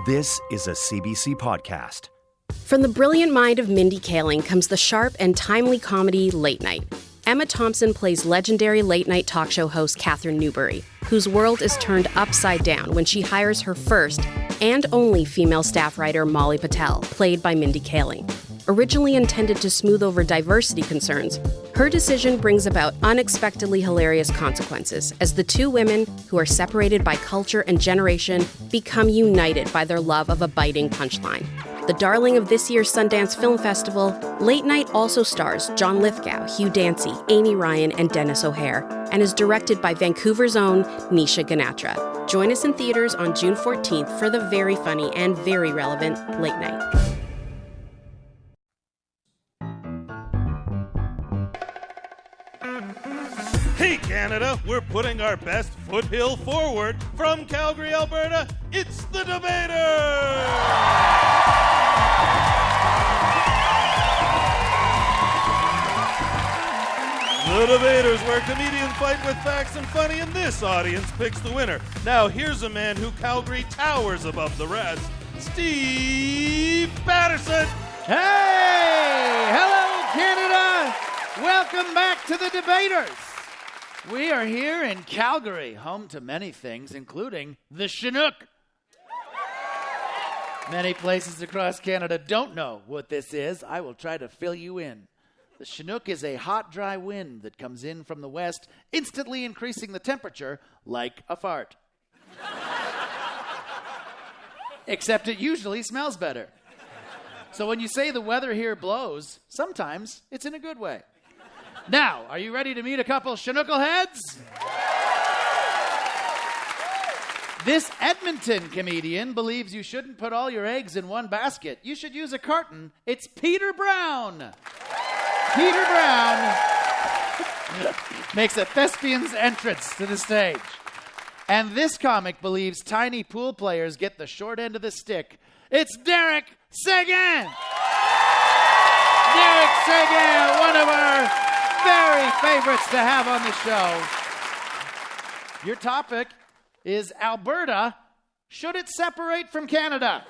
This is a CBC podcast. From the brilliant mind of Mindy Kaling comes the sharp and timely comedy Late Night. Emma Thompson plays legendary late-night talk show host Catherine Newbury, whose world is turned upside down when she hires her first and only female staff writer Molly Patel, played by Mindy Kaling. Originally intended to smooth over diversity concerns, her decision brings about unexpectedly hilarious consequences as the two women, who are separated by culture and generation, become united by their love of a biting punchline. The darling of this year's Sundance Film Festival, Late Night also stars John Lithgow, Hugh Dancy, Amy Ryan, and Dennis O'Hare, and is directed by Vancouver's own Nisha Ganatra. Join us in theaters on June 14th for the very funny and very relevant Late Night. Hey Canada, we're putting our best foothill forward. From Calgary, Alberta, it's The Debaters! The Debaters, where comedians fight with facts and funny, and this audience picks the winner. Now here's a man who Calgary towers above the rest, Steve Patterson! Hey! Hello, Canada! Welcome back to The Debaters! We are here in Calgary, home to many things, including the Chinook. Many places across Canada don't know what this is. I will try to fill you in. The Chinook is a hot, dry wind that comes in from the west, instantly increasing the temperature like a fart. Except it usually smells better. So when you say the weather here blows, sometimes it's in a good way. Now, are you ready to meet a couple Chinookle heads? This Edmonton comedian believes you shouldn't put all your eggs in one basket. You should use a carton. It's Peter Brown. Peter Brown makes a thespian's entrance to the stage. And this comic believes tiny pool players get the short end of the stick. It's Derek Seguin. Derek Seguin, one of our very favorites to have on the show. Your topic is Alberta. Should it separate from Canada?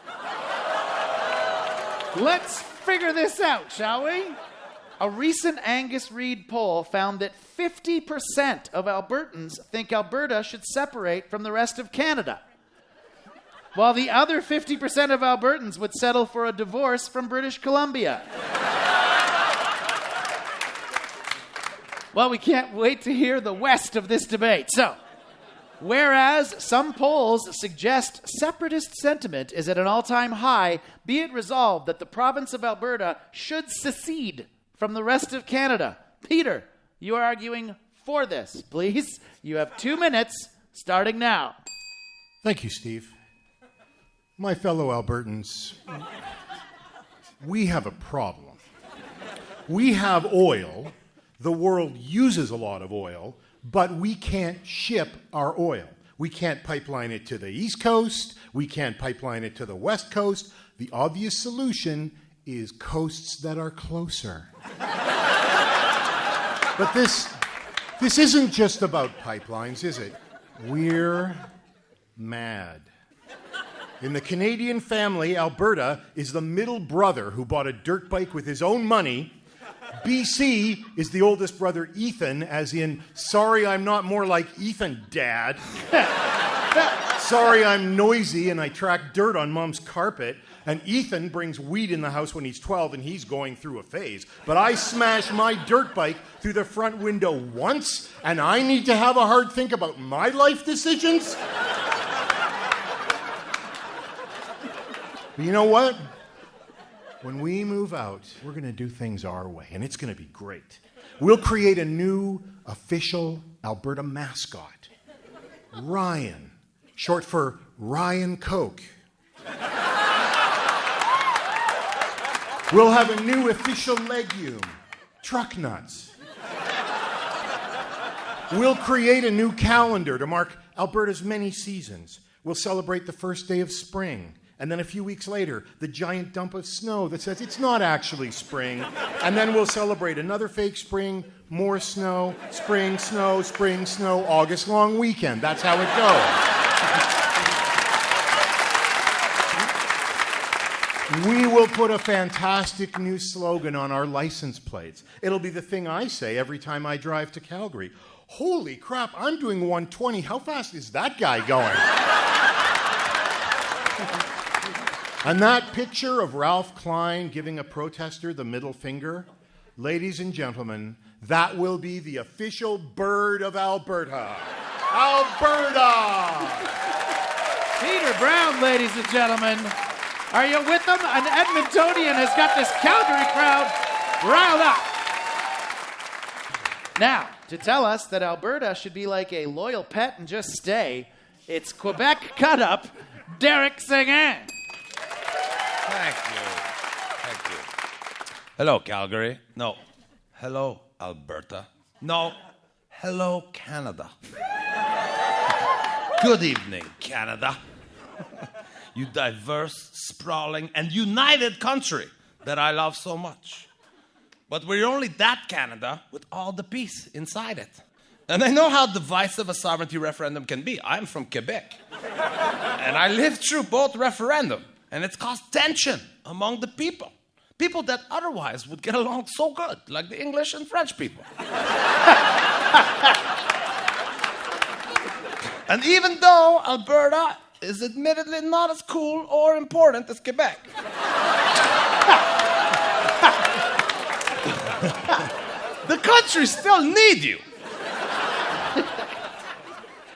Let's figure this out, shall we? A recent Angus Reid poll found that 50% of Albertans think Alberta should separate from the rest of Canada, while the other 50% of Albertans would settle for a divorce from British Columbia. Well, we can't wait to hear the west of this debate. So, whereas some polls suggest separatist sentiment is at an all-time high, be it resolved that the province of Alberta should secede from the rest of Canada. Peter, you are arguing for this. Please, you have 2 minutes, starting now. Thank you, Steve. My fellow Albertans, we have a problem. We have oil. The world uses a lot of oil, but we can't ship our oil. We can't pipeline it to the East Coast. We can't pipeline it to the West Coast. The obvious solution is coasts that are closer. But this isn't just about pipelines, is it? We're mad. In the Canadian family, Alberta is the middle brother who bought a dirt bike with his own money. BC is the oldest brother, Ethan, as in, sorry I'm not more like Ethan, Dad. Sorry I'm noisy and I track dirt on Mom's carpet. And Ethan brings weed in the house when he's 12 and he's going through a phase. But I smash my dirt bike through the front window once and I need to have a hard think about my life decisions? But you know what? When we move out, we're going to do things our way, and it's going to be great. We'll create a new official Alberta mascot. Ryan, short for Ryan Coke. We'll have a new official legume, truck nuts. We'll create a new calendar to mark Alberta's many seasons. We'll celebrate the first day of spring. And then a few weeks later, the giant dump of snow that says it's not actually spring. And then we'll celebrate another fake spring, more snow, spring, snow, August long weekend. That's how it goes. We will put a fantastic new slogan on our license plates. It'll be the thing I say every time I drive to Calgary. Holy crap, I'm doing 120. How fast is that guy going? And that picture of Ralph Klein giving a protester the middle finger, ladies and gentlemen, that will be the official bird of Alberta. Alberta! Peter Brown, ladies and gentlemen. Are you with them? An Edmontonian has got this Calgary crowd riled up. Now, to tell us that Alberta should be like a loyal pet and just stay, it's Quebec cut-up, Derek Seguin. Thank you. Hello, Calgary. No. Hello, Alberta. No. Hello, Canada. Good evening, Canada. You diverse, sprawling, and united country that I love so much. But we're only that Canada with all the peace inside it. And I know how divisive a sovereignty referendum can be. I'm from Quebec. And I lived through both referendums. And it's caused tension among the people. People that otherwise would get along so good, like the English and French people. And even though Alberta is admittedly not as cool or important as Quebec, the country still need you.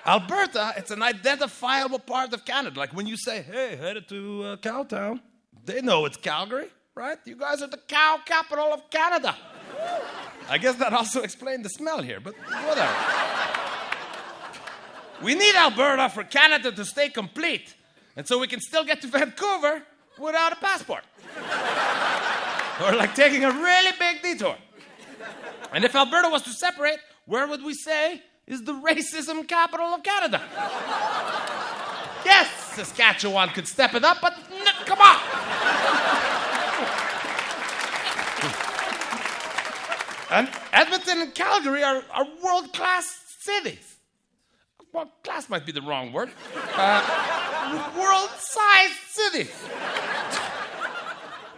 Alberta, it's an identifiable part of Canada. Like when you say, hey, headed to Cowtown, they know it's Calgary, right? You guys are the cow capital of Canada. I guess that also explained the smell here, but whatever. We need Alberta for Canada to stay complete, and so we can still get to Vancouver without a passport. Or like taking a really big detour. And if Alberta was to separate, where would we say is the racism capital of Canada? Yes, Saskatchewan could step it up, but come on. And Edmonton and Calgary are world-class cities. Well, class might be the wrong word. World-sized cities.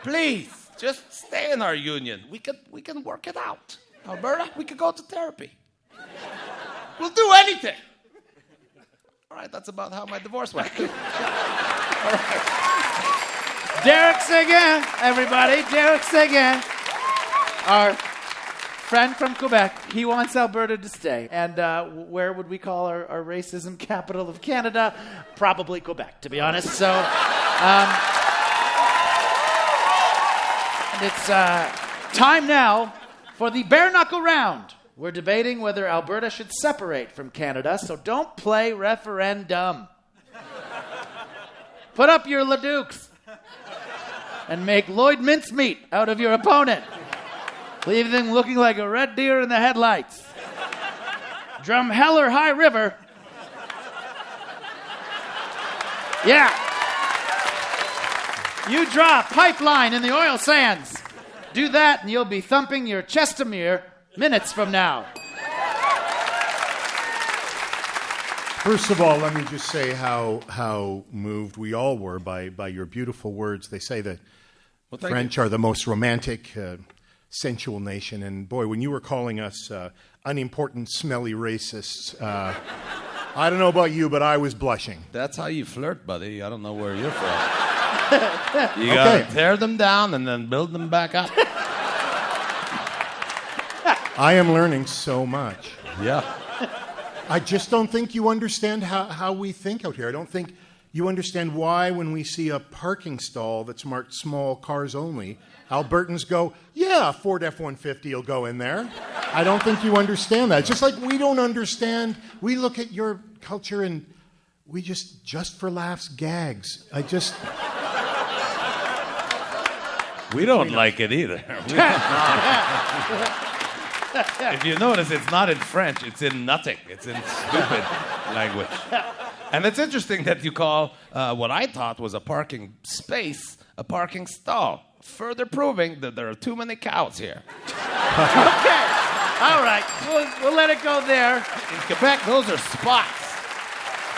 Please, just stay in our union. We can work it out. Alberta, we could go to therapy. We'll do anything. All right, that's about how my divorce went. All right. Derek Seguin, everybody. Derek Seguin, our friend from Quebec. He wants Alberta to stay. And where would we call our racism capital of Canada? Probably Quebec, to be honest. So, and it's time now for the bare knuckle round. We're debating whether Alberta should separate from Canada, so don't play referendum. Put up your Ledukes and make Lloyd mincemeat out of your opponent. Leave them looking like a red deer in the headlights. Drumheller High River. Yeah. You draw a pipeline in the oil sands. Do that and you'll be thumping your Chestermere minutes from now. First of all, let me just say how moved we all were by your beautiful words. They say that French are the most romantic, sensual nation. And boy, when you were calling us unimportant, smelly racists, I don't know about you, but I was blushing. That's how you flirt, buddy. I don't know where you're from. You gotta tear them down and then build them back up. I am learning so much. Yeah. I just don't think you understand how we think out here. I don't think you understand why when we see a parking stall that's marked small cars only, Albertans go, yeah, a Ford F-150 will go in there. I don't think you understand that. Just like we don't understand, we look at your culture and we just for laughs, gags. We don't like it either. If you notice, it's not in French, it's in nothing. It's in stupid language. And it's interesting that you call what I thought was a parking space a parking stall, further proving that there are too many cows here. Okay. All right. We'll let it go there. In Quebec, those are spots.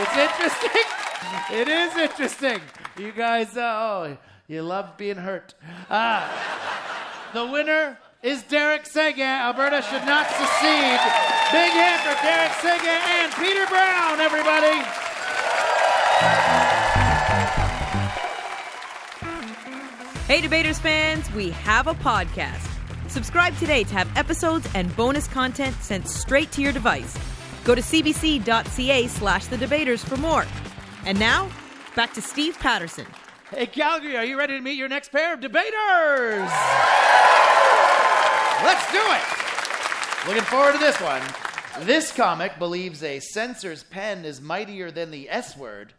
It's interesting. It is interesting. You guys, you love being hurt. The winner is Derek Seguin. Alberta should not secede. Big hand for Derek Seguin and Peter Brown, everybody. Hey, Debaters fans, we have a podcast. Subscribe today to have episodes and bonus content sent straight to your device. Go to cbc.ca/thedebaters for more. And now, back to Steve Patterson. Hey, Calgary, are you ready to meet your next pair of debaters? Let's do it! Looking forward to this one. This comic believes a censor's pen is mightier than the S word.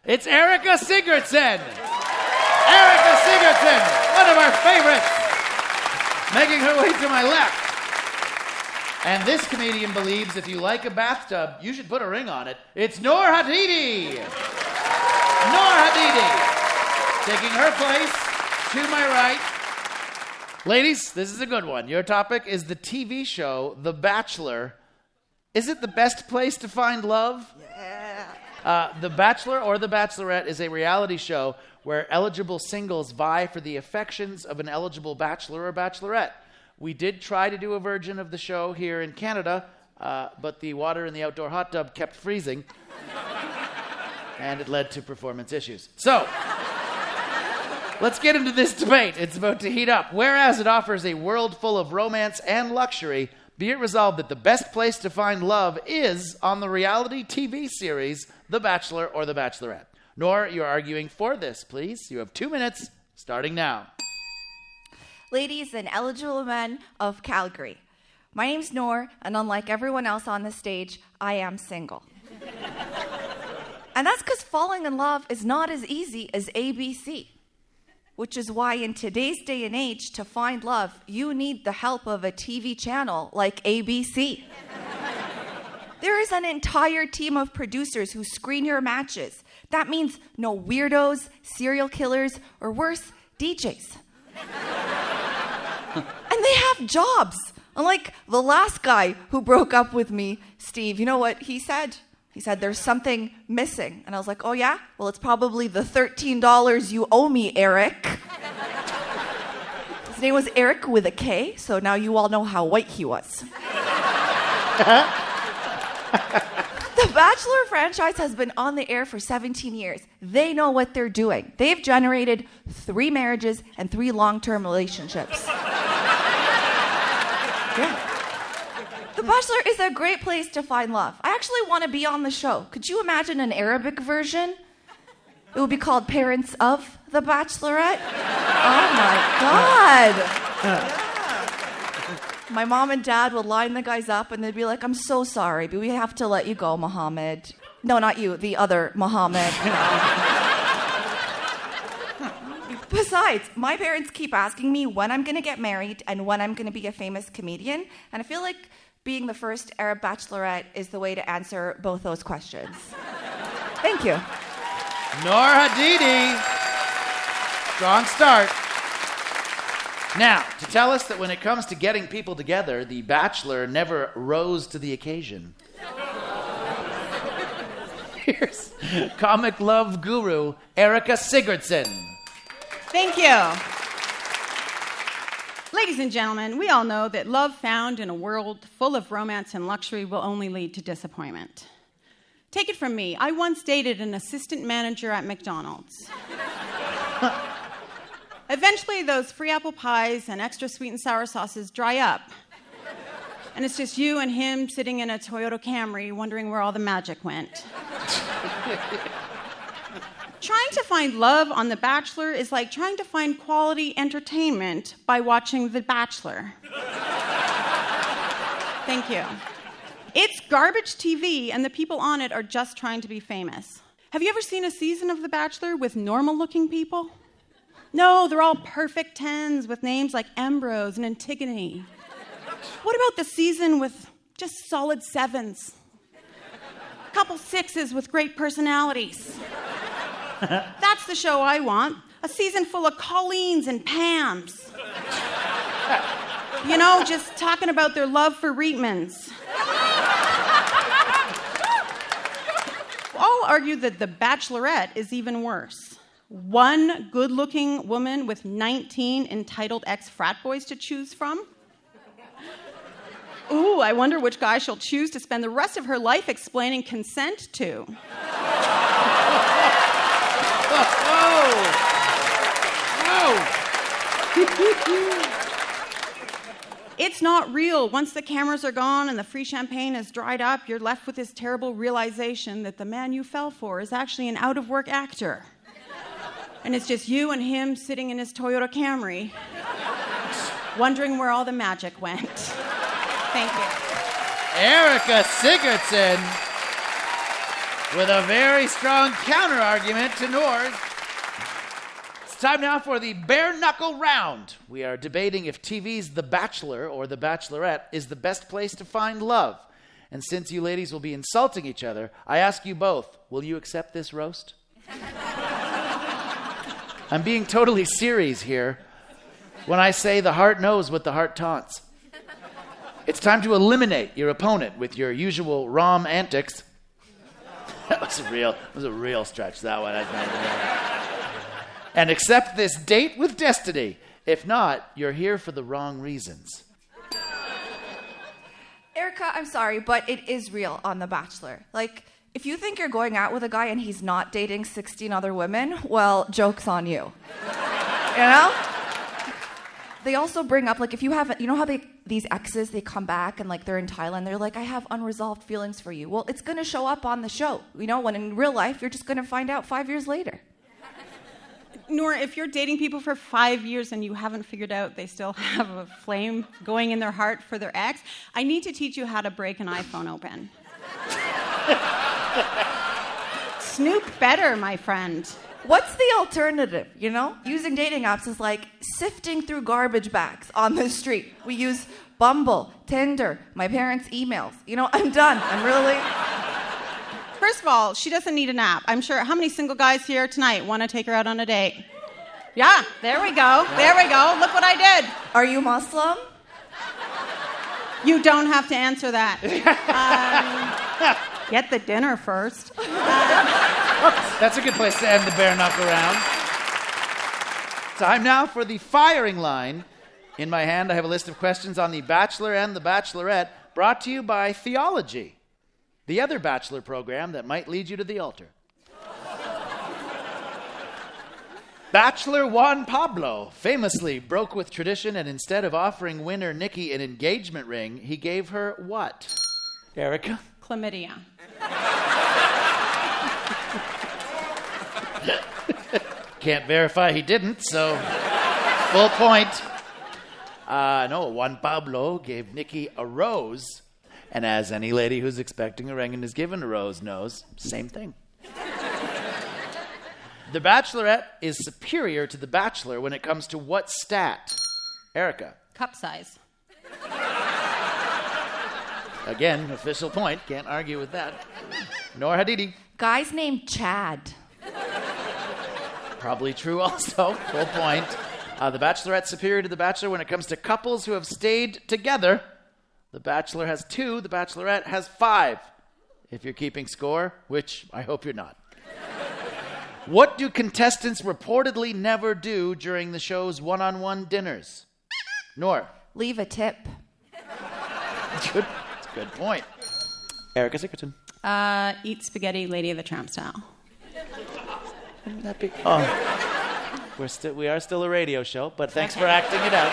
It's Erica Sigurdson! Erica Sigurdson, one of our favorites, making her way to my left. And this comedian believes if you like a bathtub, you should put a ring on it. It's Noor Hadidi! Noor Hadidi, taking her place to my right. Ladies, this is a good one. Your topic is the TV show The Bachelor. Is it the best place to find love? Yeah. The Bachelor or The Bachelorette is a reality show where eligible singles vie for the affections of an eligible bachelor or bachelorette. We did try to do a version of the show here in Canada, but the water in the outdoor hot tub kept freezing, and it led to performance issues. So, let's get into this debate. It's about to heat up. Whereas it offers a world full of romance and luxury, be it resolved that the best place to find love is on the reality TV series The Bachelor or The Bachelorette. Noor, you're arguing for this, please. You have 2 minutes, starting now. Ladies and eligible men of Calgary, my name's Noor, and unlike everyone else on this stage, I am single. And that's because falling in love is not as easy as ABC, which is why in today's day and age, to find love, you need the help of a TV channel like ABC. There is an entire team of producers who screen your matches. That means no weirdos, serial killers, or worse, DJs. And they have jobs. Unlike the last guy who broke up with me, Steve, you know what he said? He said, there's something missing. And I was like, oh yeah? Well, it's probably the $13 you owe me, Eric. His name was Eric with a K, so now you all know how white he was. The Bachelor franchise has been on the air for 17 years. They know what they're doing. They've generated 3 marriages and 3 long-term relationships. Yeah. The Bachelor is a great place to find love. I actually want to be on the show. Could you imagine an Arabic version? It would be called Parents of the Bachelorette. Oh my God. My mom and dad would line the guys up and they'd be like, I'm so sorry, but we have to let you go, Mohammed. No, not you, the other Mohammed. Besides, my parents keep asking me when I'm going to get married and when I'm going to be a famous comedian. And I feel like being the first Arab bachelorette is the way to answer both those questions. Thank you. Noor Hadidi. Strong start. Now, to tell us that when it comes to getting people together, The Bachelor never rose to the occasion. Here's comic love guru Erica Sigurdson. Thank you. Ladies and gentlemen, we all know that love found in a world full of romance and luxury will only lead to disappointment. Take it from me. I once dated an assistant manager at McDonald's. Eventually, those free apple pies and extra sweet and sour sauces dry up. And it's just you and him sitting in a Toyota Camry wondering where all the magic went. Trying to find love on The Bachelor is like trying to find quality entertainment by watching The Bachelor. Thank you. It's garbage TV, and the people on it are just trying to be famous. Have you ever seen a season of The Bachelor with normal-looking people? No, they're all perfect 10s with names like Ambrose and Antigone. What about the season with just solid 7s? A couple 6s with great personalities. That's the show I want. A season full of Colleens and Pams. You know, just talking about their love for Reitmans. Oh, I'll argue that The Bachelorette is even worse. One good-looking woman with 19 entitled ex-frat boys to choose from. Ooh, I wonder which guy she'll choose to spend the rest of her life explaining consent to. It's not real. Once the cameras are gone and the free champagne has dried up, you're left with this terrible realization that the man you fell for is actually an out-of-work actor. And it's just you and him sitting in his Toyota Camry, wondering where all the magic went. Thank you. Erica Sigurdsson with a very strong counter-argument to Noor's. It's time now for the bare knuckle round. We are debating if TV's The Bachelor or The Bachelorette is the best place to find love. And since you ladies will be insulting each other, I ask you both, will you accept this roast? I'm being totally serious here when I say the heart knows what the heart taunts. It's time to eliminate your opponent with your usual rom antics. That was a real stretch, that one. And accept this date with destiny. If not, you're here for the wrong reasons. Erica, I'm sorry, but it is real on The Bachelor. Like, if you think you're going out with a guy and he's not dating 16 other women, well, joke's on you. You know? They also bring up, like, if you haven't, you know how these exes, they come back and, like, they're in Thailand, they're like, I have unresolved feelings for you. Well, it's going to show up on the show, you know, when in real life, you're just going to find out 5 years later. Nora, if you're dating people for 5 years and you haven't figured out they still have a flame going in their heart for their ex, I need to teach you how to break an iPhone open. Snoop better, my friend. What's the alternative, you know? Using dating apps is like sifting through garbage bags on the street. We use Bumble, Tinder, my parents' emails. You know, I'm done. I'm really... First of all, she doesn't need an app. I'm sure. How many single guys here tonight want to take her out on a date? Yeah, there we go. There we go. Look what I did. Are you Muslim? You don't have to answer that. Get the dinner first. That's a good place to end the bare knuckle round. Time now for the firing line. In my hand, I have a list of questions on The Bachelor and The Bachelorette, brought to you by Theology, the other Bachelor program that might lead you to the altar. Bachelor Juan Pablo famously broke with tradition, and instead of offering winner Nikki an engagement ring, he gave her what? Erica? Chlamydia. Can't verify he didn't, so full point. No, Juan Pablo gave Nikki a rose, and as any lady who's expecting a ring and is given a rose knows, same thing. The Bachelorette is superior to The Bachelor when it comes to what stat? Erica? Cup size. Again, official point. Can't argue with that. Noor Hadidi? Guy's named Chad. Probably true also. Full point. The Bachelorette's superior to The Bachelor when it comes to couples who have stayed together. The Bachelor has 2. The Bachelorette has 5. If you're keeping score, which I hope you're not. What do contestants reportedly never do during the show's one-on-one dinners? Noor? Leave a tip. Good. That's a good point. Erica Sigurdsson? Eat spaghetti Lady of the Tramp style. Wouldn't that be... Oh. We are still a radio show, but thanks for acting it out.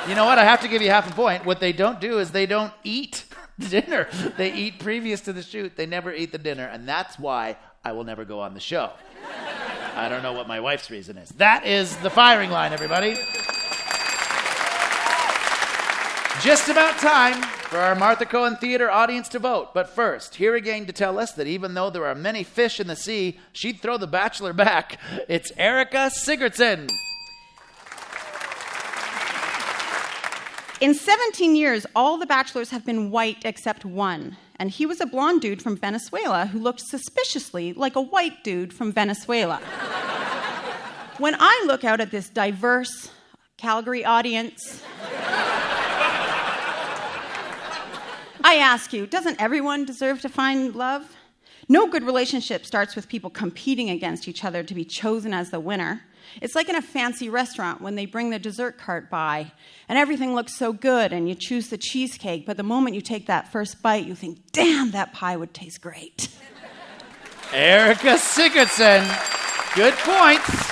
You know what? I have to give you half a point. What they don't do is they don't eat dinner. They eat previous to the shoot. They never eat the dinner, and that's why I will never go on the show. I don't know what my wife's reason is. That is the firing line, everybody. Just about time for our Martha Cohen Theater audience to vote. But first, here again to tell us that even though there are many fish in the sea, she'd throw the Bachelor back. It's Erica Sigurdsson. In 17 years, all the Bachelors have been white except one. And he was a blonde dude from Venezuela who looked suspiciously like a white dude from Venezuela. When I look out at this diverse Calgary audience, I ask you, doesn't everyone deserve to find love? No good relationship starts with people competing against each other to be chosen as the winner. It's like in a fancy restaurant when they bring the dessert cart by and everything looks so good and you choose the cheesecake, but the moment you take that first bite, you think, damn, that pie would taste great. Erica Sigurdsson. Good points.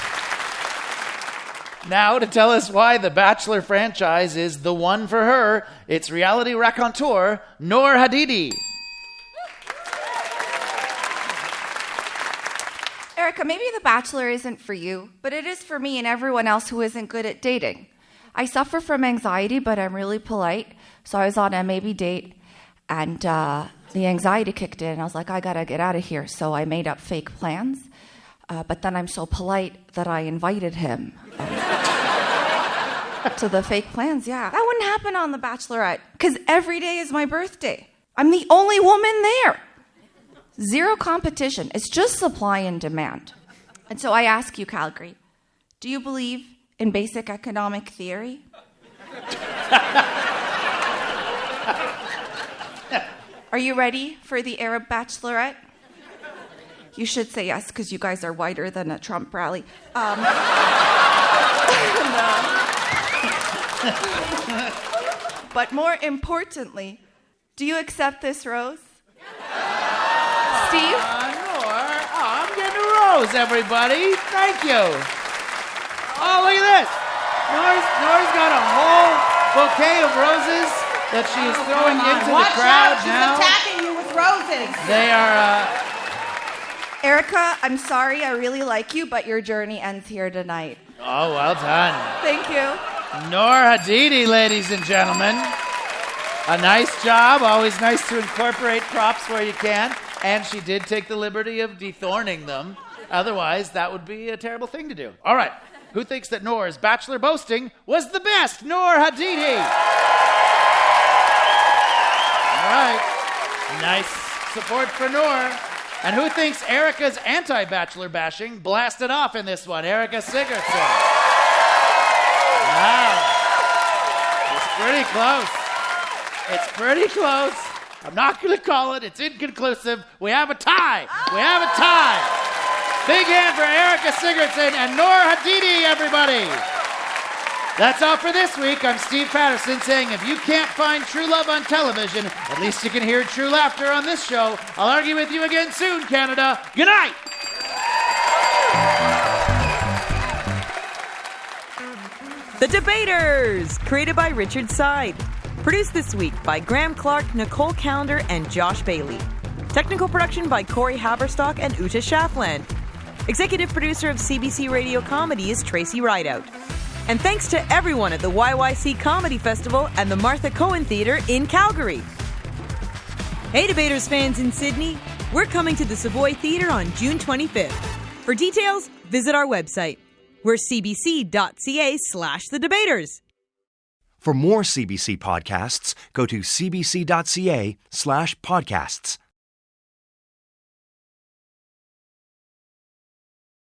Now, to tell us why the Bachelor franchise is the one for her, it's reality raconteur Noor Hadidi. Erica, maybe The Bachelor isn't for you, but it is for me and everyone else who isn't good at dating. I suffer from anxiety, but I'm really polite. So I was on a maybe date, and the anxiety kicked in. I was like, I gotta get out of here. So I made up fake plans. But then I'm so polite that I invited him to the fake plans. Yeah, that wouldn't happen on The Bachelorette, because every day is my birthday. I'm the only woman there. Zero competition. It's just supply and demand. And so I ask you, Calgary, do you believe in basic economic theory? Are you ready for the Arab Bachelorette? You should say yes, because you guys are whiter than a Trump rally. But more importantly, do you accept this rose? Steve? Noor. Oh, I'm getting a rose, everybody. Thank you. Oh, look at this. Noor's got a whole bouquet of roses that she is throwing into the crowd now. She's attacking you with roses. They are... Erica, I'm sorry, I really like you, but your journey ends here tonight. Oh, well done. Thank you. Noor Hadidi, ladies and gentlemen. A nice job. Always nice to incorporate props where you can. And she did take the liberty of dethorning them. Otherwise, that would be a terrible thing to do. All right. Who thinks that Noor's Bachelor boasting was the best? Noor Hadidi. All right. Nice support for Noor. And who thinks Erica's anti-Bachelor bashing blasted off in this one? Erica Sigurdsson. Wow. It's pretty close. It's pretty close. I'm not going to call it. It's inconclusive. We have a tie. We have a tie. Big hand for Erica Sigurdsson and Noor Hadidi, everybody. That's all for this week. I'm Steve Patterson saying if you can't find true love on television, at least you can hear true laughter on this show. I'll argue with you again soon, Canada. Good night. The Debaters, created by Richard Side. Produced this week by Graham Clark, Nicole Callender, and Josh Bailey. Technical production by Corey Haberstock and Uta Shafland. Executive producer of CBC Radio Comedy is Tracy Rideout. And thanks to everyone at the YYC Comedy Festival and the Martha Cohen Theatre in Calgary. Hey Debaters fans in Sydney, we're coming to the Savoy Theatre on June 25th. For details, visit our website. We're cbc.ca/thedebaters. For more CBC podcasts, go to cbc.ca/podcasts.